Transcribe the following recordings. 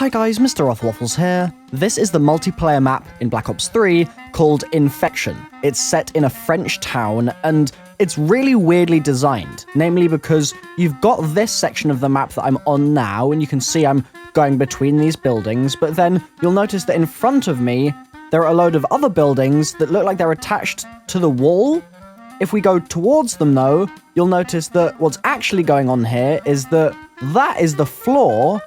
Hi guys, Mr. Rothwaffles here. This is the multiplayer map in Black Ops 3 called Infection. It's set in a French town, and it's really weirdly designed, namely because you've got this section of the map that I'm on now, and you can see I'm going between these buildings, but then you'll notice that in front of me, there are a load of other buildings that look like they're attached to the wall. If we go towards them though, you'll notice that what's actually going on here is that is the floor,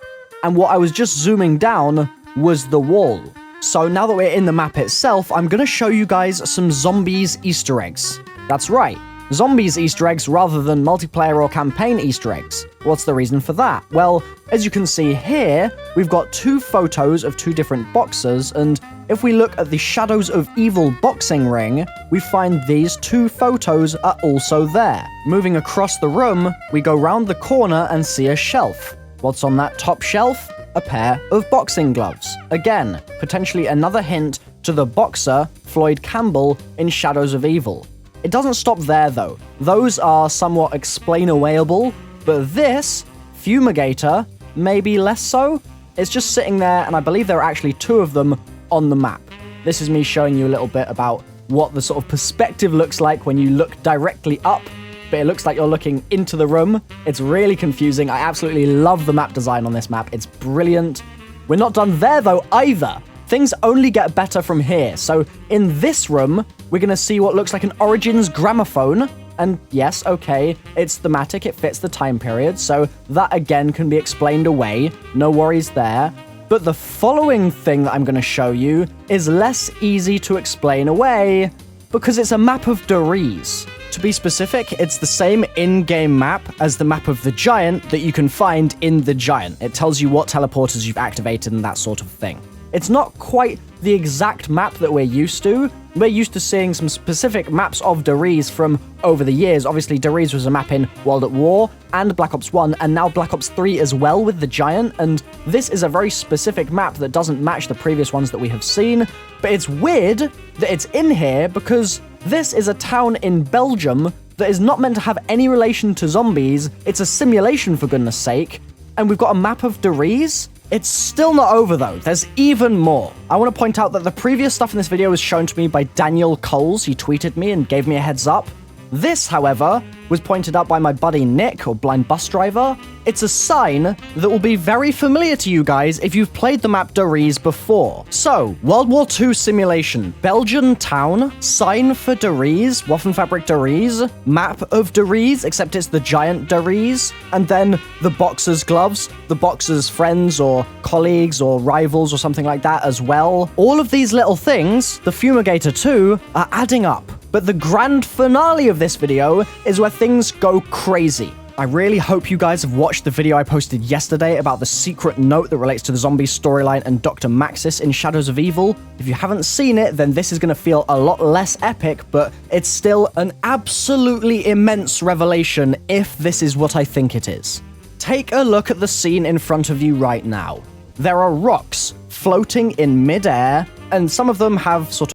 and what I was just zooming down was the wall. So now that we're in the map itself, I'm going to show you guys some Zombies Easter eggs. That's right, Zombies Easter eggs rather than multiplayer or campaign Easter eggs. What's the reason for that? Well, as you can see here, we've got two photos of two different boxers, and if we look at the Shadows of Evil boxing ring, we find these two photos are also there. Moving across the room, we go round the corner and see a shelf. What's on that top shelf? A pair of boxing gloves. Again, potentially another hint to the boxer, Floyd Campbell, in Shadows of Evil. It doesn't stop there though. Those are somewhat explain-awayable, but this, Fumigator, maybe less so. It's just sitting there, and I believe there are actually two of them on the map. This is me showing you a little bit about what the sort of perspective looks like when you look directly up, but it looks like you're looking into the room. It's really confusing. I absolutely love the map design on this map. It's brilliant. We're not done there though either. Things only get better from here. So in this room, we're going to see what looks like an Origins gramophone. And yes, okay, it's thematic, it fits the time period, so that again can be explained away. No worries there. But the following thing that I'm going to show you is less easy to explain away, because it's a map of Deriz. To be specific, it's the same in-game map as the map of the Giant that you can find in the Giant. It tells you what teleporters you've activated and that sort of thing. It's not quite the exact map that we're used to. We're used to seeing some specific maps of Deriz from over the years. Obviously, Deriz was a map in World at War and Black Ops 1, and now Black Ops 3 as well with the Giant, and this is a very specific map that doesn't match the previous ones that we have seen, but it's weird that it's in here because this is a town in Belgium that is not meant to have any relation to zombies. It's a simulation, for goodness sake, and we've got a map of Deriz. It's still not over though, there's even more. I want to point out that the previous stuff in this video was shown to me by Daniel Coles. He tweeted me and gave me a heads up. This, however, was pointed out by my buddy Nick, or Blind Bus Driver. It's a sign that will be very familiar to you guys if you've played the map Deriz before. So, World War II simulation, Belgian town, sign for Deriz, Waffenfabrik Deriz, map of Deriz, except it's the Giant Deriz, and then the boxer's gloves, the boxer's friends or colleagues or rivals or something like that as well. All of these little things, the Fumigator too, are adding up. But the grand finale of this video is where things go crazy. I really hope you guys have watched the video I posted yesterday about the secret note that relates to the zombie storyline and Dr. Maxis in Shadows of Evil. If you haven't seen it, then this is going to feel a lot less epic, but it's still an absolutely immense revelation if this is what I think it is. Take a look at the scene in front of you right now. There are rocks floating in midair, and some of them have sort of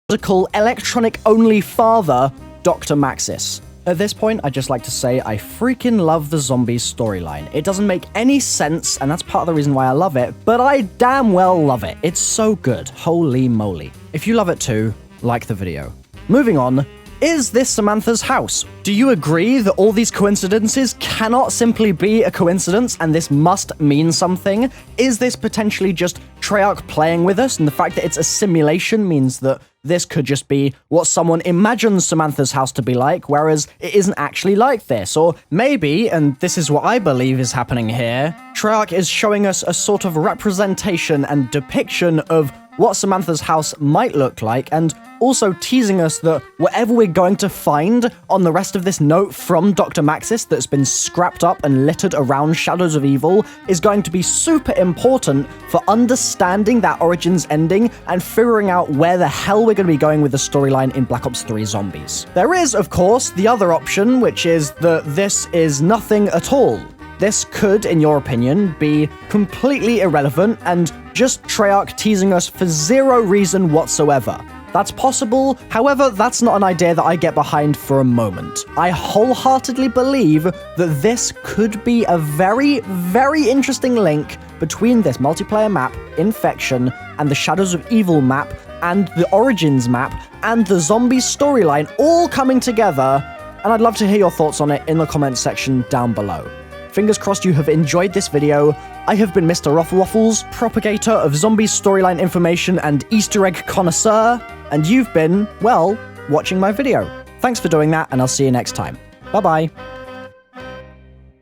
electronic-only father, Dr. Maxis. At this point, I'd just like to say I freaking love the Zombies storyline. It doesn't make any sense, and that's part of the reason why I love it, but I damn well love it. It's so good. Holy moly. If you love it too, like the video. Moving on, is this Samantha's house? Do you agree that all these coincidences cannot simply be a coincidence and this must mean something? Is this potentially just Treyarch playing with us, and the fact that it's a simulation means that this could just be what someone imagines Samantha's house to be like, whereas it isn't actually like this? Or maybe, and this is what I believe is happening here, Treyarch is showing us a sort of representation and depiction of what Samantha's house might look like, and also teasing us that whatever we're going to find on the rest of this note from Dr. Maxis that's been scrapped up and littered around Shadows of Evil is going to be super important for understanding that Origins ending and figuring out where the hell we're going to be going with the storyline in Black Ops 3 Zombies. There is, of course, the other option, which is that this is nothing at all. This could, in your opinion, be completely irrelevant and just Treyarch teasing us for zero reason whatsoever. That's possible, however, that's not an idea that I get behind for a moment. I wholeheartedly believe that this could be a very, very interesting link between this multiplayer map, Infection, and the Shadows of Evil map, and the Origins map, and the Zombies storyline all coming together, and I'd love to hear your thoughts on it in the comments section down below. Fingers crossed you have enjoyed this video. I have been Mr. Ruffle Waffles, propagator of Zombies storyline information and Easter egg connoisseur, and you've been, well, watching my video. Thanks for doing that, and I'll see you next time. Bye-bye.